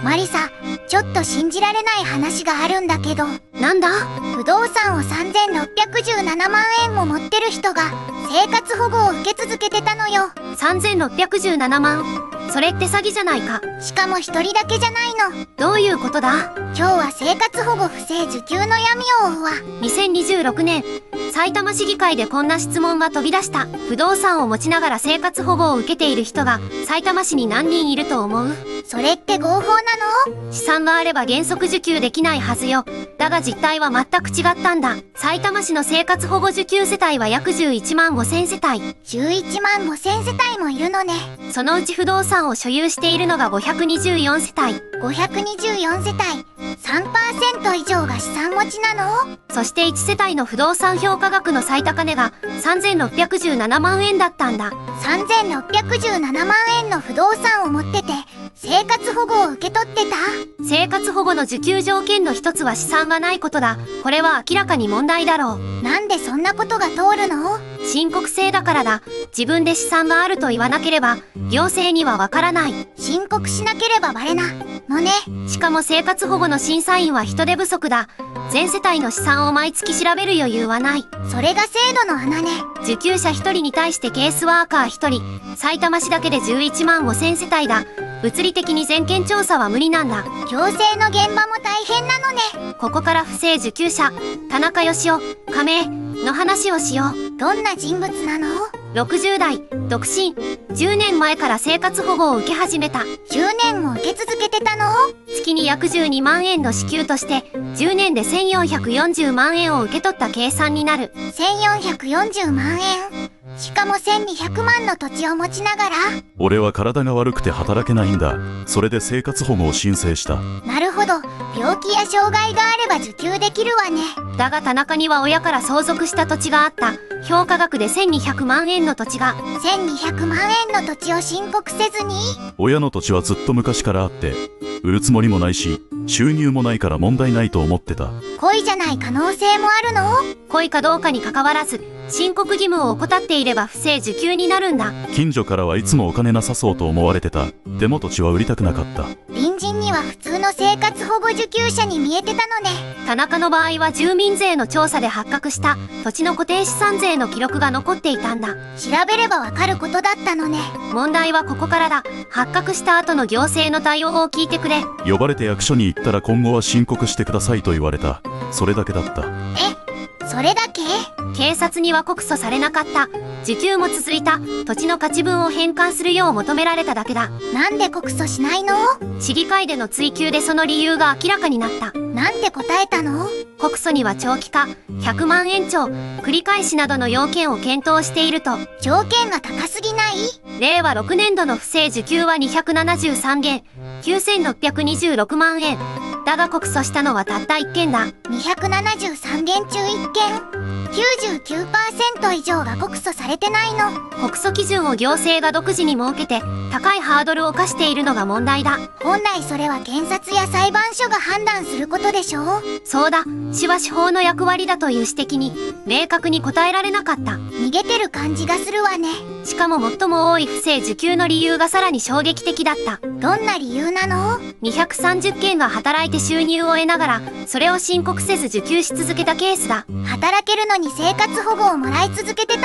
マリサ、ちょっと信じられない話があるんだけど。なんだ？不動産を3617万円も持ってる人が生活保護を受け続けてたのよ。3617万。それって詐欺じゃないか。しかも一人だけじゃないの。どういうことだ？今日は生活保護不正受給の闇を追うわ。2026年、埼玉市議会でこんな質問が飛び出した。不動産を持ちながら生活保護を受けている人が埼玉市に何人いると思う？それって合法なの？資産があれば原則受給できないはずよ。だが実態は全く違ったんだ。埼玉市の生活保護受給世帯は約11万5000世帯。11万5000世帯もいるのね。そのうち不動産を所有しているのが524世帯。524世帯、3% 以上が資産持ちなの？そして1世帯の不動産評価額の最高値が3617万円だったんだ。3617万円の不動産を持ってて、生活保護を受け取ってた？生活保護の受給条件の一つは資産がないことだ。これは明らかに問題だろう。なんでそんなことが通るの？申告制だからだ。自分で資産があると言わなければ、行政にはわからない。申告しなければバレなのね。しかも生活保護の審査員は人手不足だ。全世帯の資産を毎月調べる余裕はない。それが制度の穴ね。受給者1人に対してケースワーカー1人。埼玉市だけで11万5000世帯だ。物理的に全件調査は無理なんだ。行政の現場も大変なのね。ここから不正受給者、田中義雄、亀の話をしよう。どんな人物なの？60代、独身、10年前から生活保護を受け始めた。10年も受け続けてたの？月に約12万円の支給として、10年で1440万円を受け取った計算になる。1440万円。しかも1200万の土地を持ちながら。俺は体が悪くて働けないんだ。それで生活保護を申請した。なるほど。病気や障害があれば受給できるわね。だが田中には親から相続した土地があった。評価額で1200万円の土地が。1200万円の土地を申告せずに？親の土地はずっと昔からあって、売るつもりもないし、収入もないから問題ないと思ってた。故意じゃない可能性もあるの？故意かどうかに関わらず、申告義務を怠っていれば不正受給になるんだ。近所からはいつもお金なさそうと思われてた。でも土地は売りたくなかった。隣人には普通の生活保護受給者に見えてたのね。田中の場合は住民税の調査で発覚した土地の固定資産税の記録が残っていたんだ。調べればわかることだったのね。問題はここからだ。発覚した後の行政の対応を聞いてくれ。呼ばれて役所に行ったら今後は申告してくださいと言われた。それだけだった。それだけ？警察には告訴されなかった。受給も続いた。土地の価値分を返還するよう求められただけだ。なんで告訴しないの？市議会での追及でその理由が明らかになった。なんて答えたの？告訴には長期化、100万延長、繰り返しなどの要件を検討していると。条件が高すぎない？令和6年度の不正受給は273件、9626万円。だが告訴したのはたった1件だ。273件中1件。99% 以上が告訴されてないの。告訴基準を行政が独自に設けて、高いハードルを課しているのが問題だ。本来それは検察や裁判所が判断することでしょ？そうだ。市は司法の役割だという指摘に、明確に答えられなかった。逃げてる感じがするわね。しかも最も多い不正受給の理由がさらに衝撃的だった。どんな理由なの？230件が働いて収入を得ながら、それを申告せず受給し続けたケースだ。働けるのに生活保護をもらい続けてた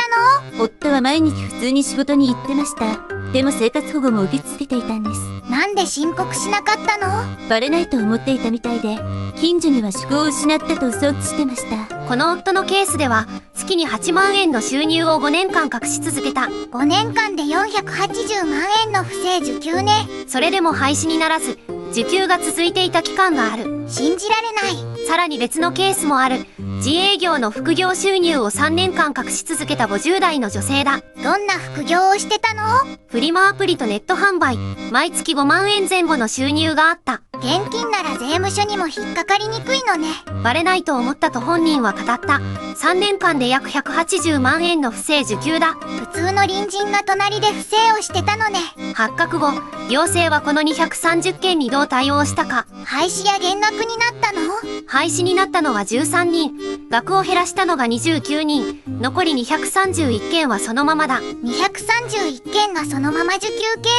の？夫は毎日普通に仕事に行ってました。でも生活保護も受け続けていたんです。なんで申告しなかったの？バレないと思っていたみたいで、近所には職を失ったと嘘をつしてました。この夫のケースでは、月に8万円の収入を5年間隠し続けた。5年間で480万円の不正受給ね。それでも廃止にならず、受給が続いていた期間がある。信じられない。さらに別のケースもある。自営業の副業収入を3年間隠し続けた50代の女性だ。どんな副業をしてたの？フリマアプリとネット販売。毎月5万円前後の収入があった。現金なら税務署にも引っかかりにくいのね。バレないと思ったと本人は語った。3年間で約180万円の不正受給だ。普通の隣人が隣で不正をしてたのね。発覚後、行政はこの230件にどう対応したか。廃止や減額になったの？廃止になったのは13人。額を減らしたのが29人。残り231件はそのままだ。231件がそのまま受給継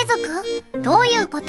続？どういうこと？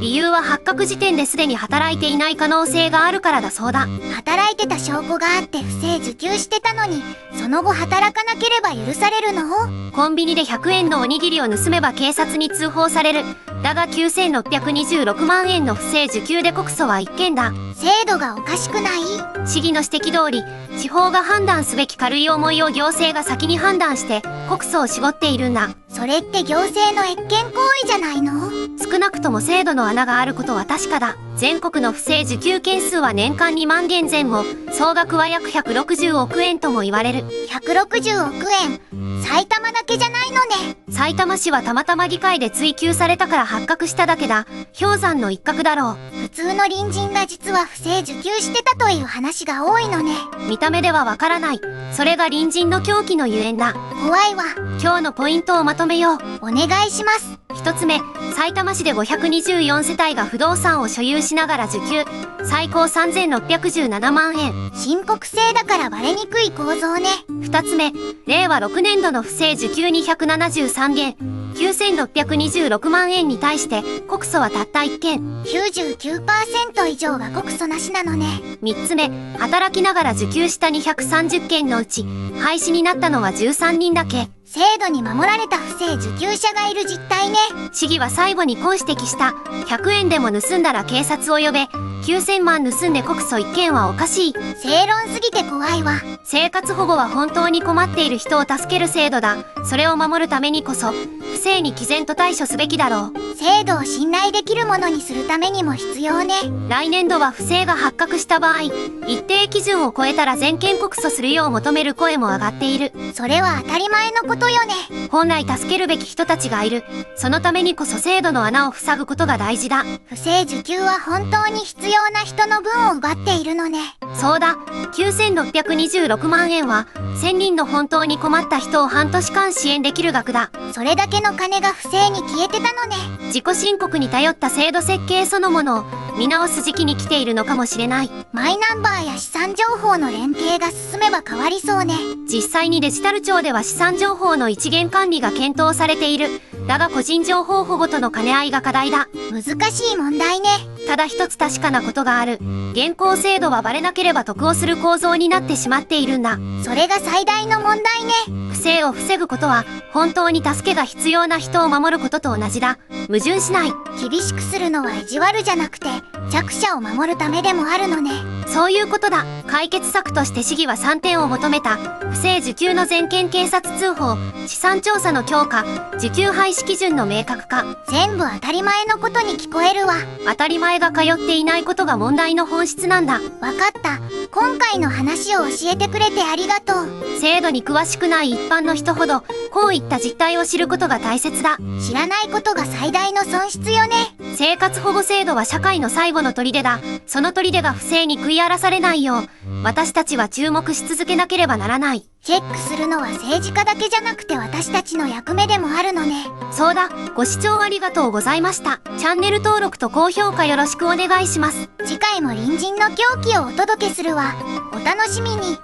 理由は発覚時点ですでに働いていない可能性があるからだそうだ。働いてた証拠があって不正受給してたのに、その後働かなければ許されるの？コンビニで100円のおにぎりを盗めば警察に通報される。だが9626万円の不正受給で告訴は1件だ。制度がおかしくない？市議の指摘通り、司法が判断すべき軽い重いを行政が先に判断して告訴を絞っているんだ。それって行政の越権行為じゃないの？少なくとも制度の穴があることは確かだ。全国の不正受給件数は年間2万件前後、総額は約160億円とも言われる。160億円。埼玉だけじゃないのね。埼玉市はたまたま議会で追及されたから発覚しただけだ。氷山の一角だろう。普通の隣人が実は不正受給してたという話が多いのね。見た目ではわからない。それが隣人の狂気のゆえんだ。怖いわ。今日のポイントをまとめよう。お願いします。一つ目、埼玉市で524世帯が不動産を所有しながら受給。最高3617万円。申告制だからバレにくい構造ね。二つ目、令和6年度の不正受給273件。9626万円に対して告訴はたった1件。99% 以上が告訴なしなのね。三つ目、働きながら受給した230件のうち、廃止になったのは13人だけ。制度に守られた不正受給者がいる実態ね。市議は最後にこう指摘した。100円でも盗んだら警察を呼べ。9000万盗んで告訴1件はおかしい。正論すぎて怖いわ。生活保護は本当に困っている人を助ける制度だ。それを守るためにこそ、不正に毅然と対処すべきだろう。制度を信頼できるものにするためにも必要ね。来年度は不正が発覚した場合、一定基準を超えたら全件告訴するよう求める声も上がっている。それは当たり前のことよね。本来助けるべき人たちがいる。そのためにこそ制度の穴を塞ぐことが大事だ。不正受給は本当に必要な人の分を奪っているのね。そうだ。9626万円は、1000人の本当に困った人を半年間支援できる額だ。それだけの金が不正に消えてたのね。自己申告に頼った制度設計そのものを見直す時期に来ているのかもしれない。マイナンバーや資産情報の連携が進めば変わりそうね。実際にデジタル庁では資産情報の一元管理が検討されている。だが個人情報保護との兼ね合いが課題だ。難しい問題ね。ただ一つ確かなことがある。現行制度はバレなければ得をする構造になってしまっているんだ。それが最大の問題ね。不正を防ぐことは本当に助けが必要な人を守ることと同じだ。矛盾しない。厳しくするのは意地悪じゃなくて弱者を守るためでもあるのね。そういうことだ。解決策として市議は3点を求めた。不正受給の全件警察通報、資産調査の強化、受給廃止基準の明確化。全部当たり前のことに聞こえるわ。当たり前が通っていないことが問題の本質なんだ。わかった。今回の話を教えてくれてありがとう。制度に詳しくない一般の人ほど、こういった実態を知ることが大切だ。知らないことが最大の損失よね。生活保護制度は社会の最後の砦だ。その砦が不正に食い荒らされないよう、私たちは注目し続けなければならない。チェックするのは政治家だけじゃなくて私たちの役目でもあるのね。そうだ。ご視聴ありがとうございました。チャンネル登録と高評価よろしくお願いします。次回も隣人の狂気をお届けするわ。お楽しみに。